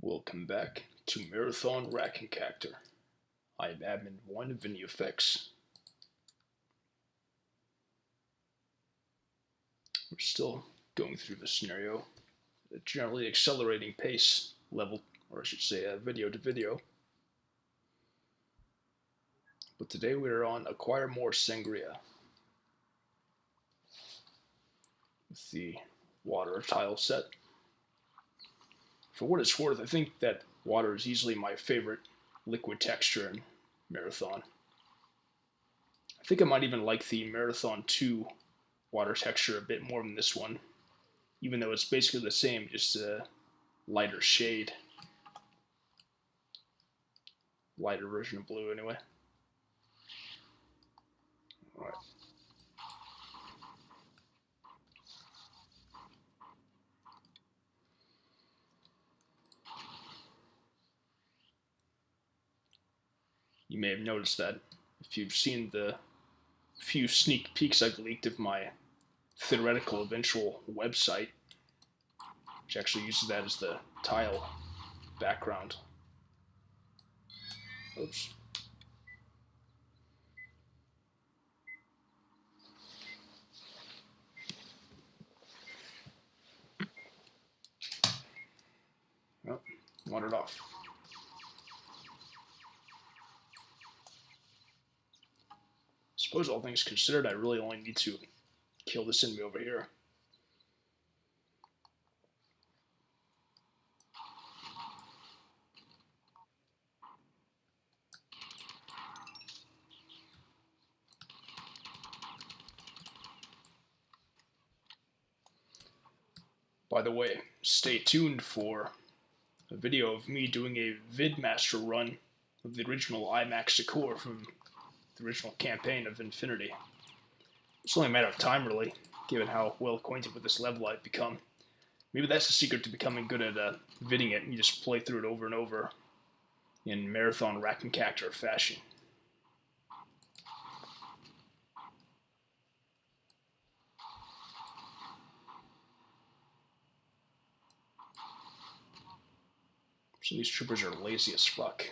Welcome back to Marathon Rack and Cactor. I am Admin 1 of VinnyFX. We're still going through the scenario at a generally accelerating pace level, or I should say video to video. But today we are on Acquire More Sangria with the water tile set. For what it's worth, I think that water is easily my favorite liquid texture in Marathon. I think I might even like the Marathon 2 water texture a bit more than this one, even though it's basically the same, just a lighter shade. Lighter version of blue, anyway. Alright. You may have noticed that if you've seen the few sneak peeks I've leaked of my theoretical eventual website, which actually uses that as the tile background. Oops. Oh, wandered off. Suppose all things considered, I really only need to kill this enemy over here. By the way, stay tuned for a video of me doing a VidMaster run of the original IMAX Decor from the original campaign of Infinity. It's only a matter of time, really, given how well acquainted with this level I've become. Maybe that's the secret to becoming good at vidding it. You just play through it over and over in Marathon Rack and Cactor fashion. So these troopers are lazy as fuck.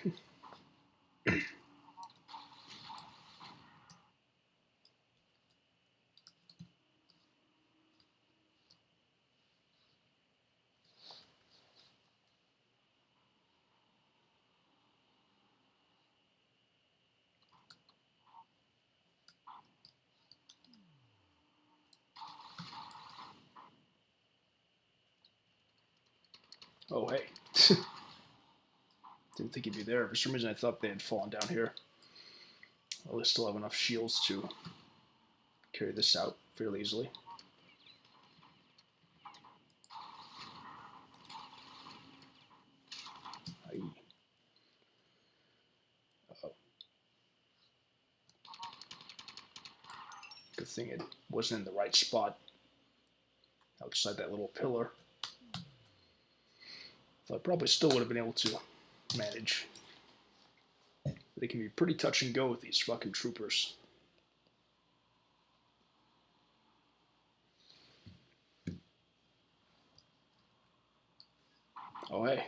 Oh, hey. Didn't think he'd be there. For some reason I thought they had fallen down here. Well, they still have enough shields to carry this out fairly easily. Good thing it wasn't in the right spot outside that little pillar. So I probably still would have been able to manage. But it can be pretty touch and go with these fucking troopers. Oh hey,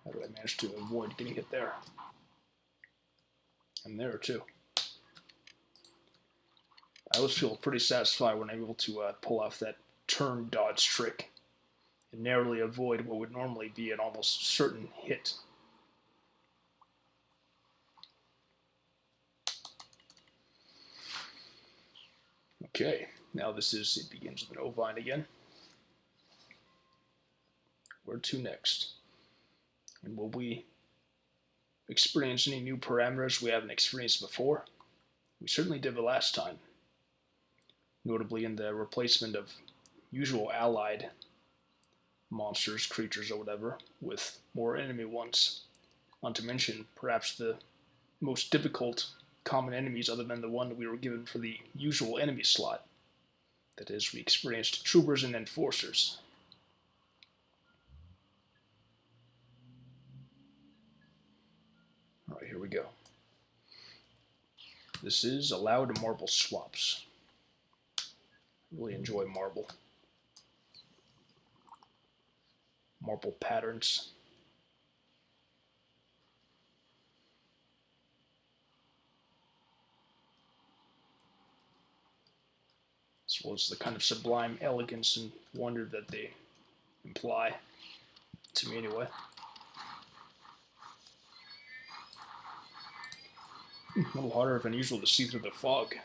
how did I manage to avoid getting hit there? And there too. I always feel pretty satisfied when I'm able to pull off that turn dodge trick and narrowly avoid what would normally be an almost certain hit. Okay, now it begins with an ovine again. Where to next? And will we experience any new parameters we haven't experienced before? We certainly did the last time. Notably in the replacement of usual allied monsters, creatures, or whatever, with more enemy ones. Not to mention, perhaps the most difficult common enemies other than the one we were given for the usual enemy slot. That is, we experienced troopers and enforcers. Alright, here we go. This is allowed marble swaps. Really enjoy marble. Marble patterns. well as the kind of sublime elegance and wonder that they imply, to me anyway. A little harder than usual to see through the fog.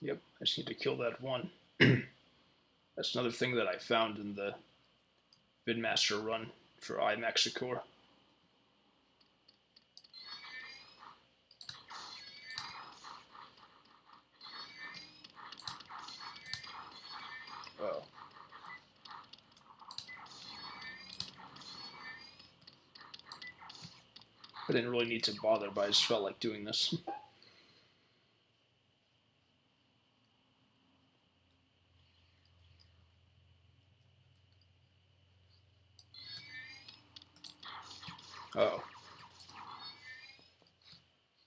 Yep, I just need to kill that one. That's another thing that I found in the Vidmaster run for iMaxicor. Oh. I didn't really need to bother, but I just felt like doing this. Oh.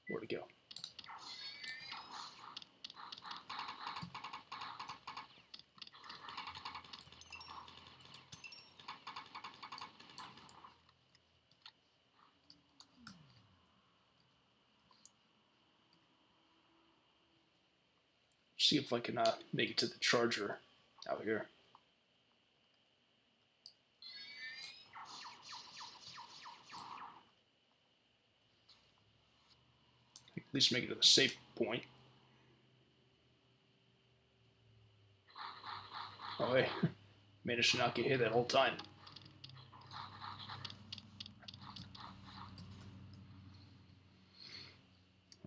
Where'd it go? See if I can make it to the charger out here. At least make it to the safe point. Oh hey, managed to not get hit that whole time.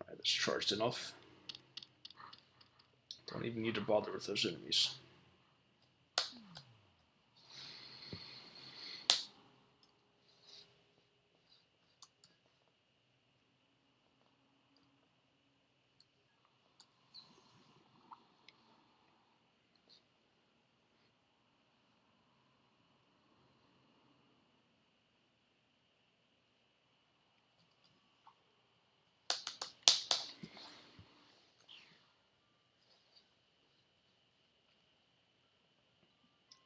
Alright, that's charged enough. Don't even need to bother with those enemies.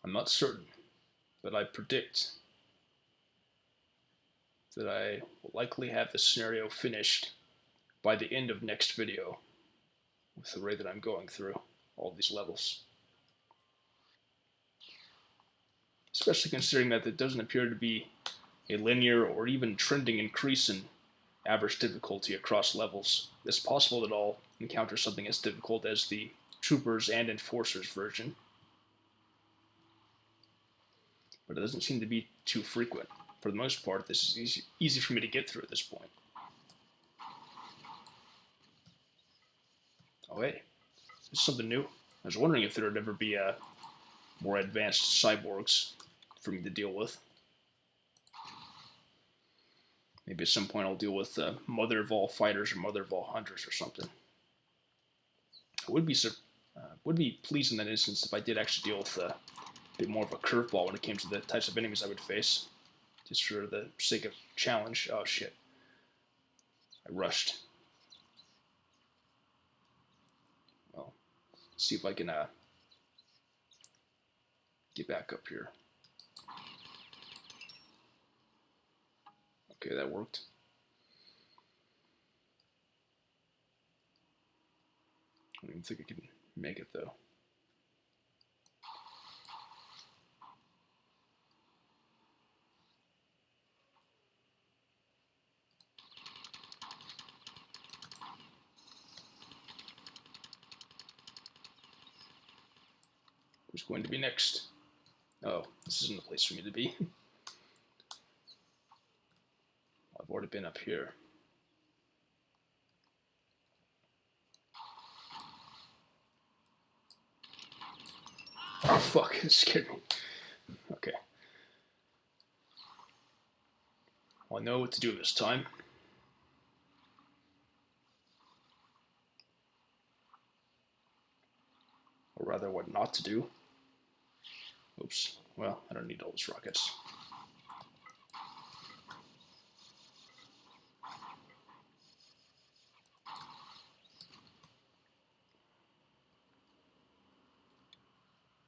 I'm not certain, but I predict that I will likely have this scenario finished by the end of next video with the rate that I'm going through all these levels. Especially considering that there doesn't appear to be a linear or even trending increase in average difficulty across levels. It's possible that I'll encounter something as difficult as the Troopers and Enforcers version, but it doesn't seem to be too frequent. For the most part, this is easy for me to get through at this point. Oh hey, this is something new. I was wondering if there would ever be more advanced cyborgs for me to deal with. Maybe at some point I'll deal with Mother of all Fighters or Mother of all Hunters or something. I would be pleased in that instance if I did actually deal with a bit more of a curveball when it came to the types of enemies I would face, just for the sake of challenge. Oh shit! I rushed. Well, let's see if I can get back up here. Okay, that worked. I don't even think I can make it though. Who's going to be next? Oh, this isn't the place for me to be. I've already been up here. Oh fuck, it scared me. Okay. Well, I know what to do this time. Or rather, what not to do. Oops. Well, I don't need all those rockets.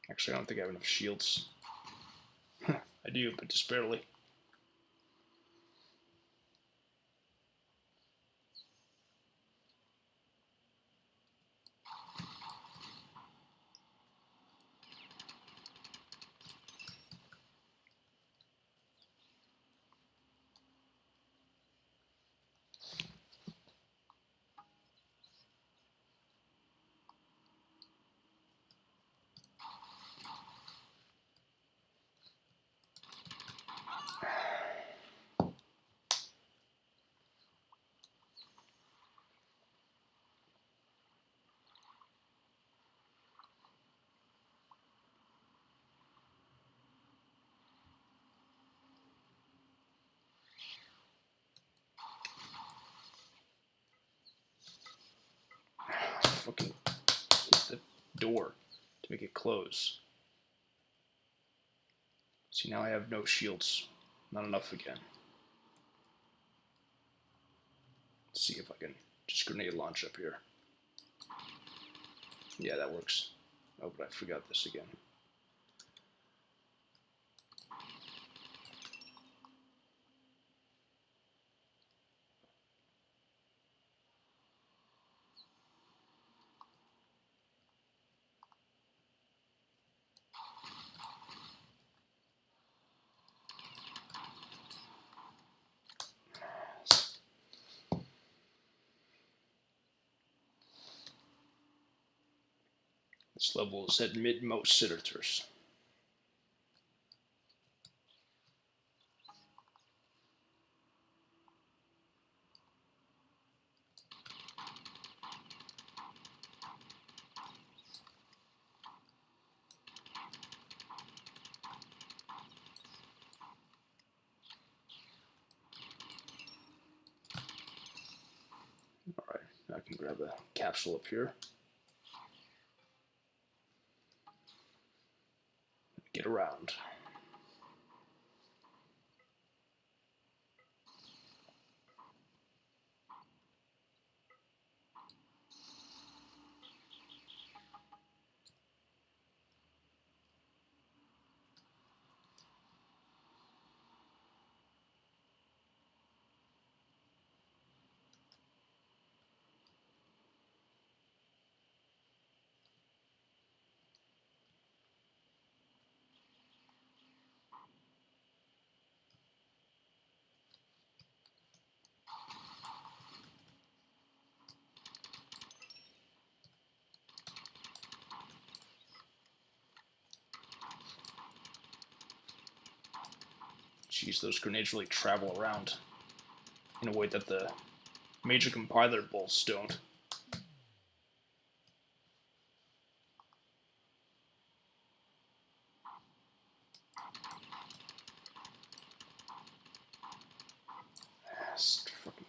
Actually, I don't think I have enough shields. I do, but just barely. Fucking hit the door to make it close. See, now I have no shields. Not enough again. Let's see if I can just grenade launch up here. Yeah, that works. Oh, but I forgot this again. This level is at mid-most senators. Alright, I can grab a capsule up here. Get around. Jeez, those grenades really travel around in a way that the major compiler bolts don't. Fucking...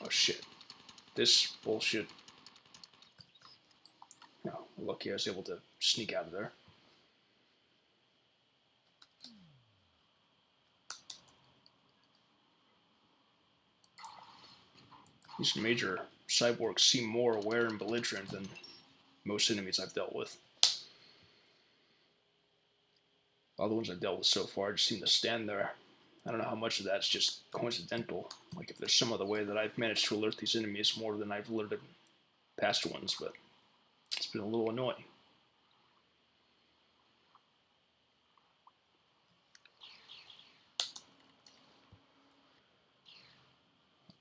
Oh shit. This bullshit. No, lucky I was able to sneak out of there. These major cyborgs seem more aware and belligerent than most enemies I've dealt with. All the ones I've dealt with so far just seem to stand there. I don't know how much of that's just coincidental. Like if there's some other way that I've managed to alert these enemies more than I've alerted past ones, but it's been a little annoying.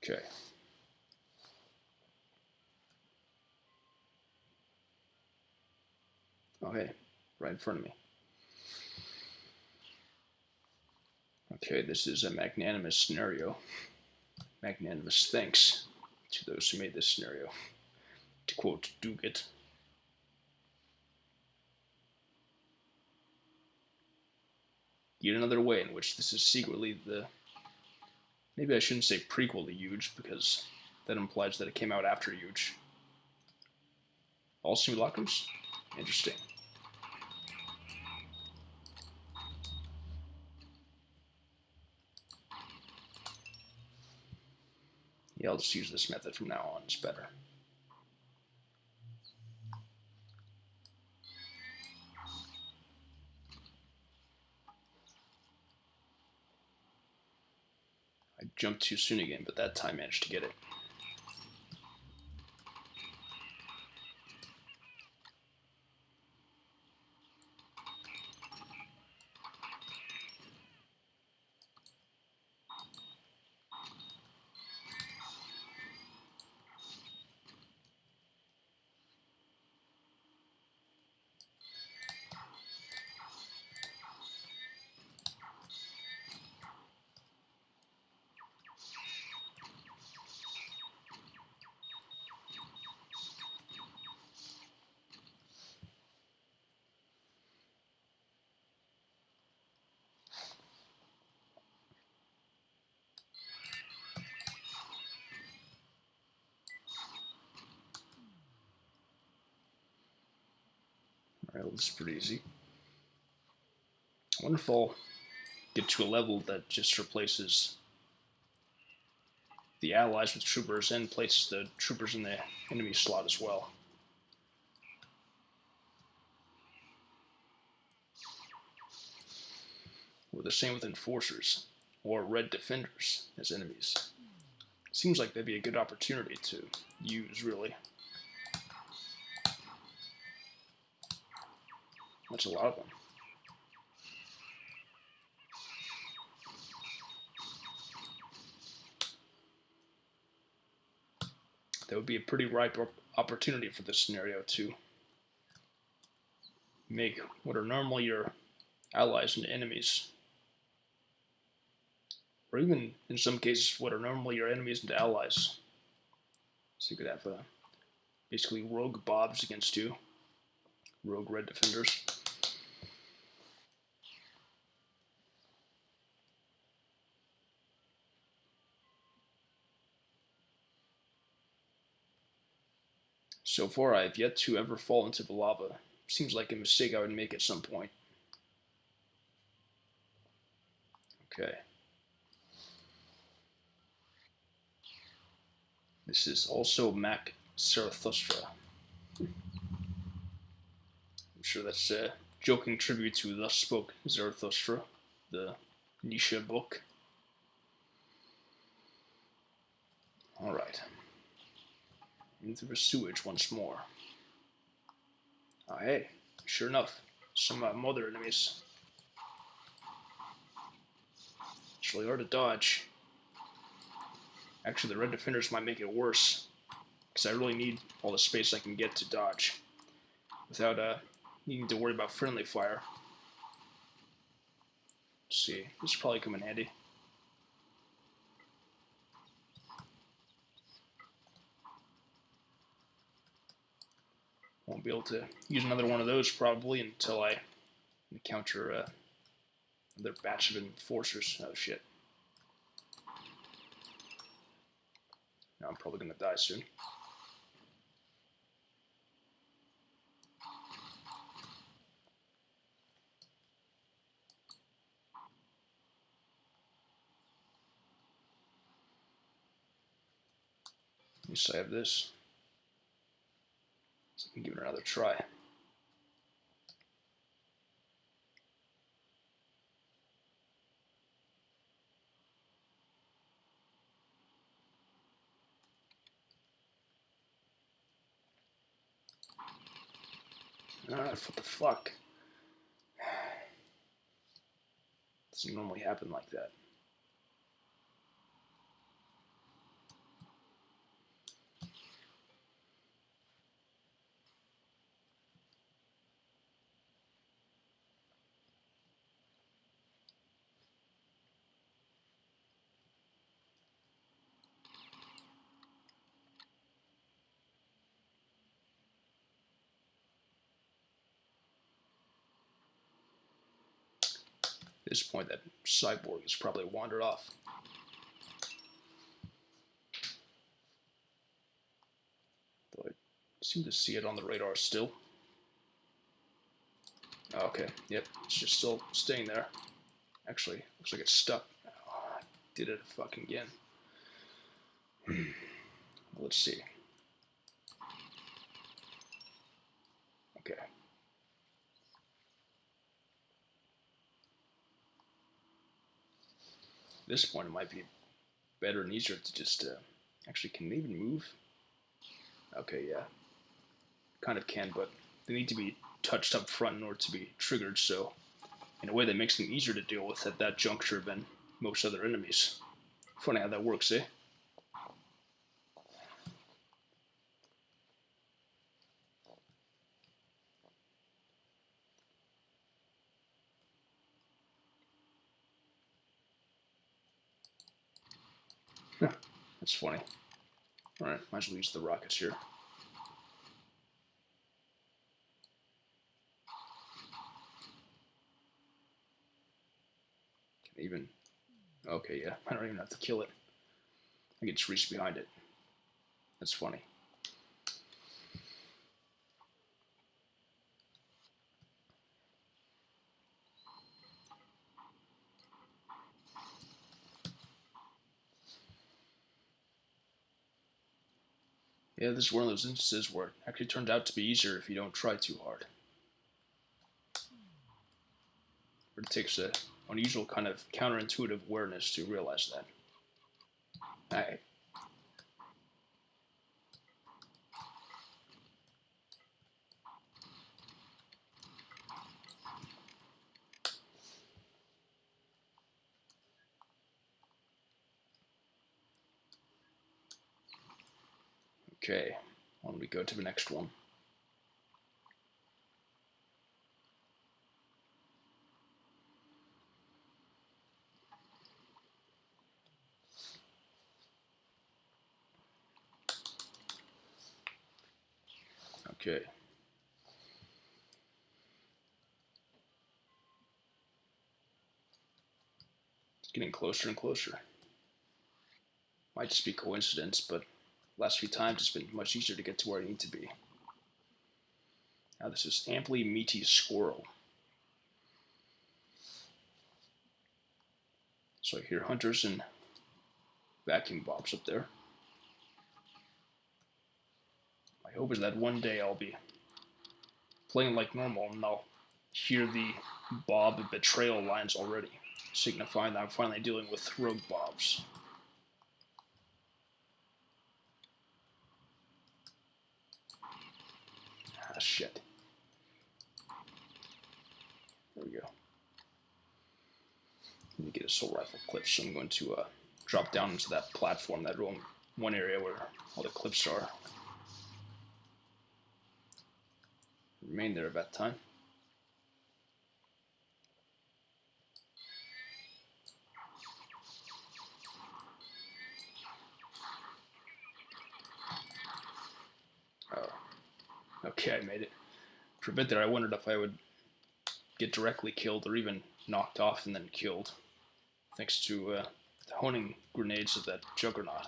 Okay. Oh hey, right in front of me. Okay, this is a magnanimous scenario. Magnanimous thanks to those who made this scenario. To quote Dugat. Yet another way in which this is secretly the... Maybe I shouldn't say prequel to Huge, because that implies that it came out after Huge. All simulacrums? Interesting. Yeah, I'll just use this method from now on. It's better. I jumped too soon again, but that time managed to get it. Alright, well, this is pretty easy. I wonder if I'll get to a level that just replaces the allies with troopers and places the troopers in the enemy slot as well. Or the same with enforcers, or red defenders as enemies. Seems like that'd be a good opportunity to use, really. That's a lot of them. That would be a pretty ripe opportunity for this scenario to make what are normally your allies into enemies. Or even, in some cases, what are normally your enemies into allies. So you could have basically rogue bobs against you. Rogue red defenders. So far, I have yet to ever fall into the lava. Seems like a mistake I would make at some point. Okay. This is also Mac Zarathustra. I'm sure that's a joking tribute to Thus Spoke Zarathustra, the Nietzsche book. Alright. Into the sewage once more. Oh, hey, sure enough, some mother enemies. It's really hard to dodge. Actually, the red defenders might make it worse, because I really need all the space I can get to dodge without needing to worry about friendly fire. Let's see, this will probably come in handy. Won't be able to use another one of those probably until I encounter another batch of enforcers. Oh shit. Now I'm probably gonna die soon. At least I have this. So I can give it another try. What the fuck? Doesn't normally happen like that. At this point, that cyborg has probably wandered off. Though I seem to see it on the radar still. Okay, yep, it's just still staying there. Actually, looks like it's stuck. Oh, I did it fucking again. Let's see. Okay. At this point, it might be better and easier to just actually, can they even move? Okay, yeah, kind of can, but they need to be touched up front in order to be triggered. So, in a way, that makes them easier to deal with at that juncture than most other enemies. Funny how that works, eh? That's funny. Alright, might as well use the rockets here. Can even... Okay, yeah, I don't even have to kill it. I can just reach behind it. That's funny. Yeah, this is one of those instances where it actually turns out to be easier if you don't try too hard. But it takes a unusual kind of counterintuitive awareness to realize that. Alright. Okay, why don't we go to the next one? Okay. It's getting closer and closer. Might just be coincidence, but last few times it's been much easier to get to where I need to be. Now this is amply meaty squirrel. So I hear hunters and vacuum bobs up there. My hope is that one day I'll be playing like normal and I'll hear the Bob betrayal lines already, signifying that I'm finally dealing with rogue Bobs. Ah, shit. There we go. Let me get a assault rifle clip, so I'm going to drop down into that platform, that one area where all the clips are. Remain there at that time. Oh, okay, I made it. For a bit there, I wondered if I would get directly killed or even knocked off and then killed, thanks to the honing grenades of that juggernaut.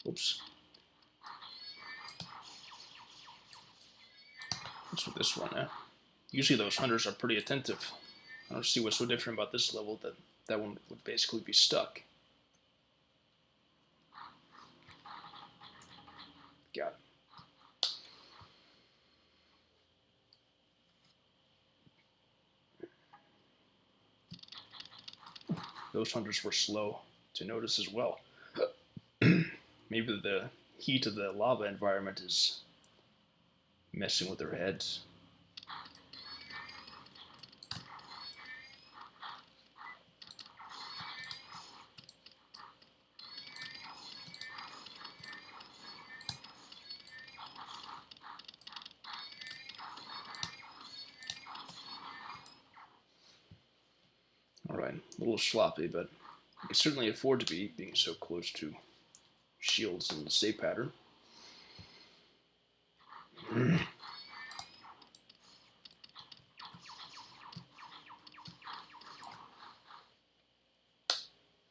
Oops. What's with this one, eh? Usually those hunters are pretty attentive. I don't see what's so different about this level that that one would basically be stuck. Got it. Those hunters were slow to notice as well. Maybe the heat of the lava environment is messing with their heads. Alright, a little sloppy, but I can certainly afford to be, being so close to shields in the safe pattern.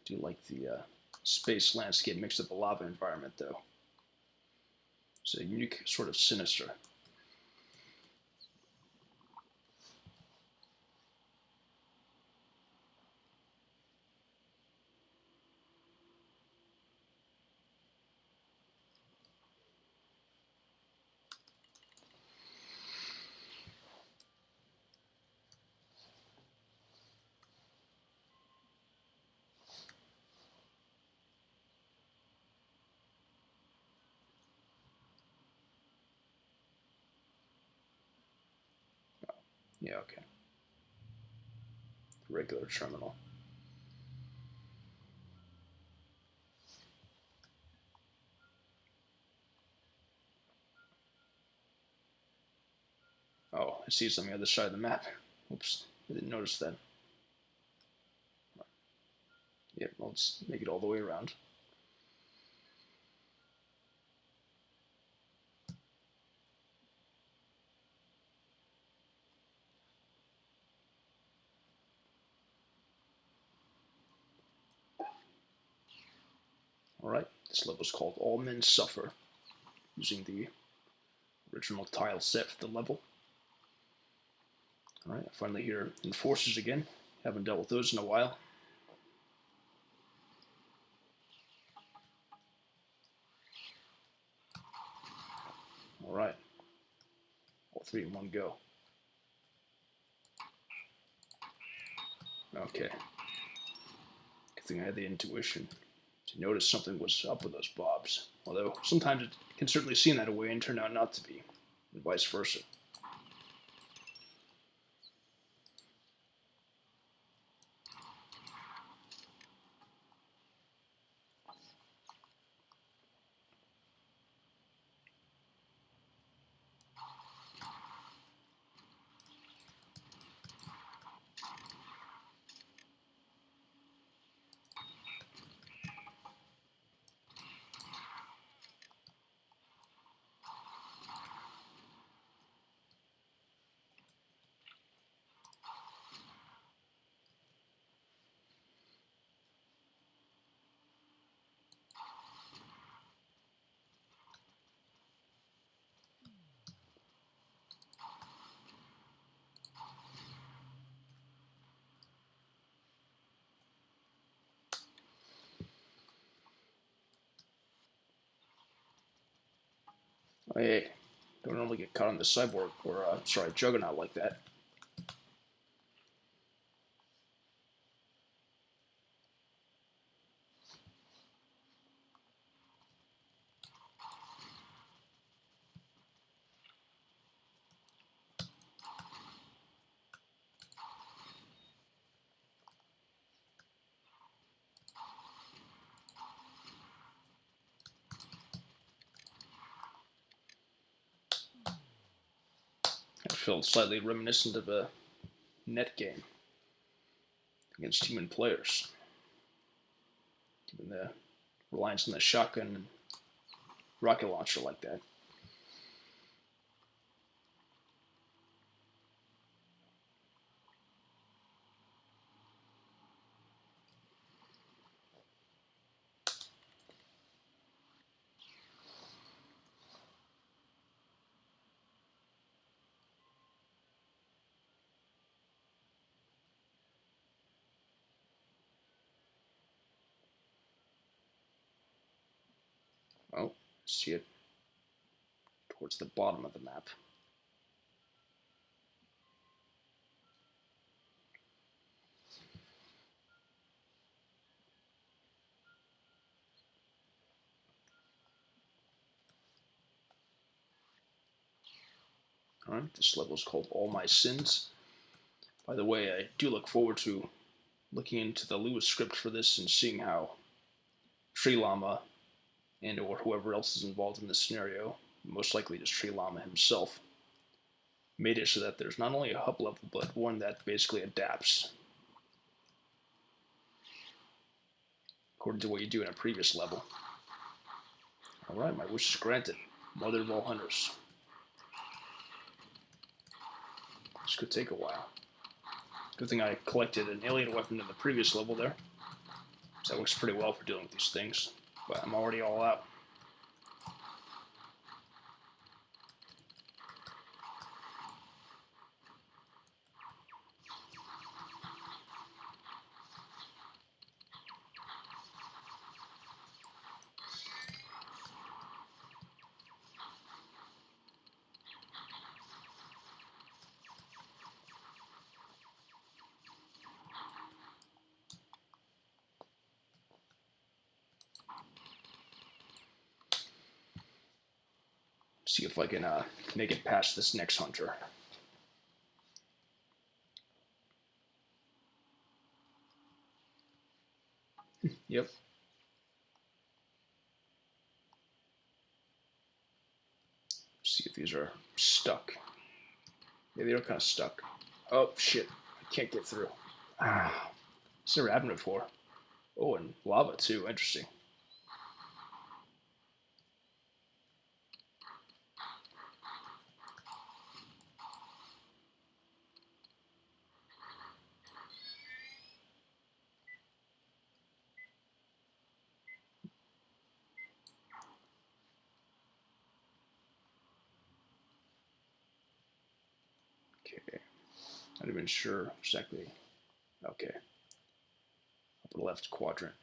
Do like the space landscape mixed with the lava environment, though. It's a unique sort of sinister. Yeah, okay. Regular terminal. Oh, I see something on the other side of the map. Oops, I didn't notice that. Yep, let's make it all the way around. Alright, this level is called All Men Suffer, using the original tile set for the level. Alright, I finally hear enforcers again. Haven't dealt with those in a while. Alright, all three in one go. Okay. Good thing I had the intuition to notice something was up with those bobs. Although sometimes it can certainly seem that way and turn out not to be, and vice versa. Hey, don't normally get caught on the cyborg, or, sorry, juggernaut like that. I feel slightly reminiscent of a net game against human players. Given the reliance on the shotgun and rocket launcher like that. Oh, see it towards the bottom of the map. Alright, this level is called All My Sins. By the way, I do look forward to looking into the Lewis script for this and seeing how Tree Llama and or whoever else is involved in this scenario, most likely just Tree Llama himself, made it so that there's not only a hub level, but one that basically adapts according to what you do in a previous level. Alright, my wish is granted. Mother of all hunters. This could take a while. Good thing I collected an alien weapon in the previous level there. So that works pretty well for dealing with these things. But I'm already all out. See if I can make it past this next hunter. Yep. See if these are stuck. Yeah, they're kind of stuck. Oh, shit. I can't get through. Ah. It's never happened before. Oh, and lava, too. Interesting. Okay. Not even sure exactly. Okay. Upper left quadrant.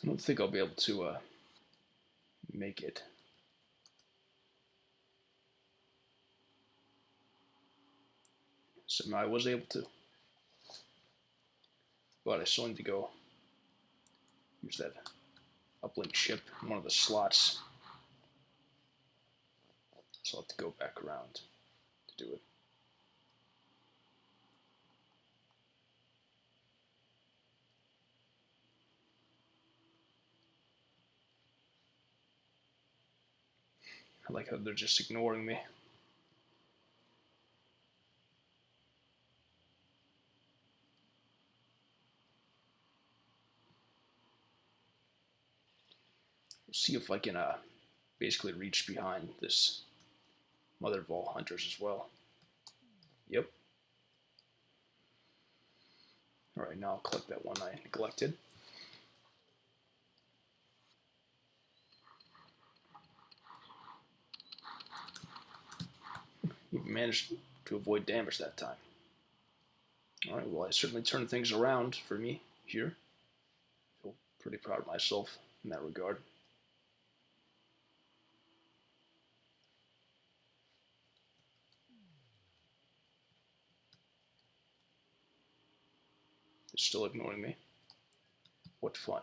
I don't think I'll be able to make it. Somehow I was able to. But I still need to go use that uplink ship in one of the slots. So I'll have to go back around to do it. I like how they're just ignoring me. See if I can basically reach behind this Mother of all hunters as well. Yep. Alright, now I'll collect that one I neglected. Even managed to avoid damage that time. Alright, well, I certainly turned things around for me here. I feel pretty proud of myself in that regard. They're still ignoring me. What fun.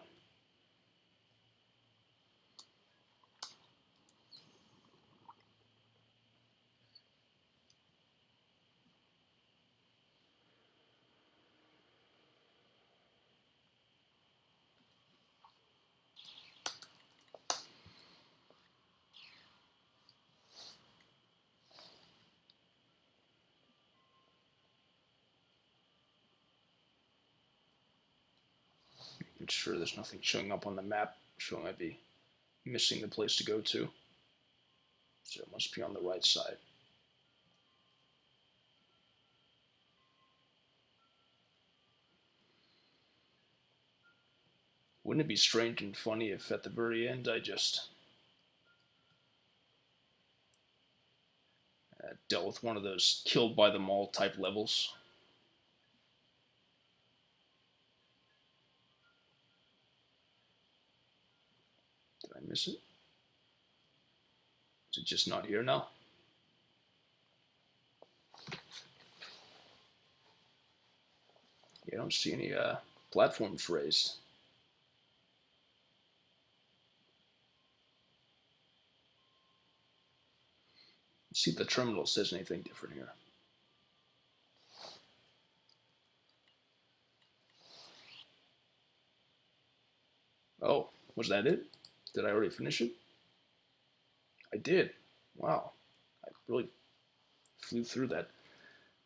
Making sure there's nothing showing up on the map showing I'd be missing the place to go to. So it must be on the right side. Wouldn't it be strange and funny if at the very end I just dealt with one of those killed by them all type levels? Did I miss it? Is it just not here now? Yeah, I don't see any platforms raised. Let's see if the terminal says anything different here. Oh, was that it? Did I already finish it? I did. Wow. I really flew through that.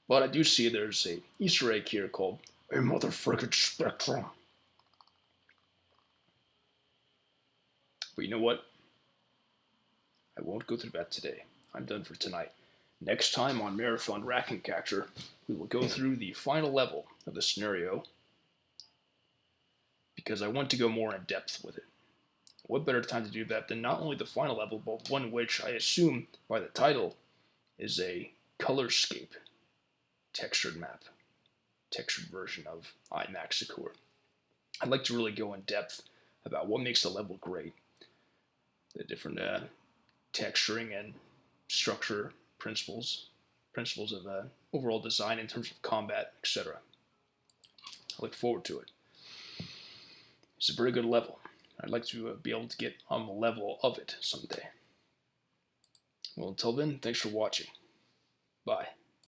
But I do see there's a Easter egg here called a motherfucking spectrum. But you know what? I won't go through that today. I'm done for tonight. Next time on Marathon Rack and Capture, we will go through the final level of the scenario because I want to go more in depth with it. What better time to do that than not only the final level, but one which I assume by the title is a colorscape textured map, textured version of IMAX Secure. I'd like to really go in depth about what makes a level great, the different texturing and structure principles of overall design in terms of combat, etc. I look forward to it. It's a very good level. I'd like to be able to get on the level of it someday. Well, until then, thanks for watching. Bye.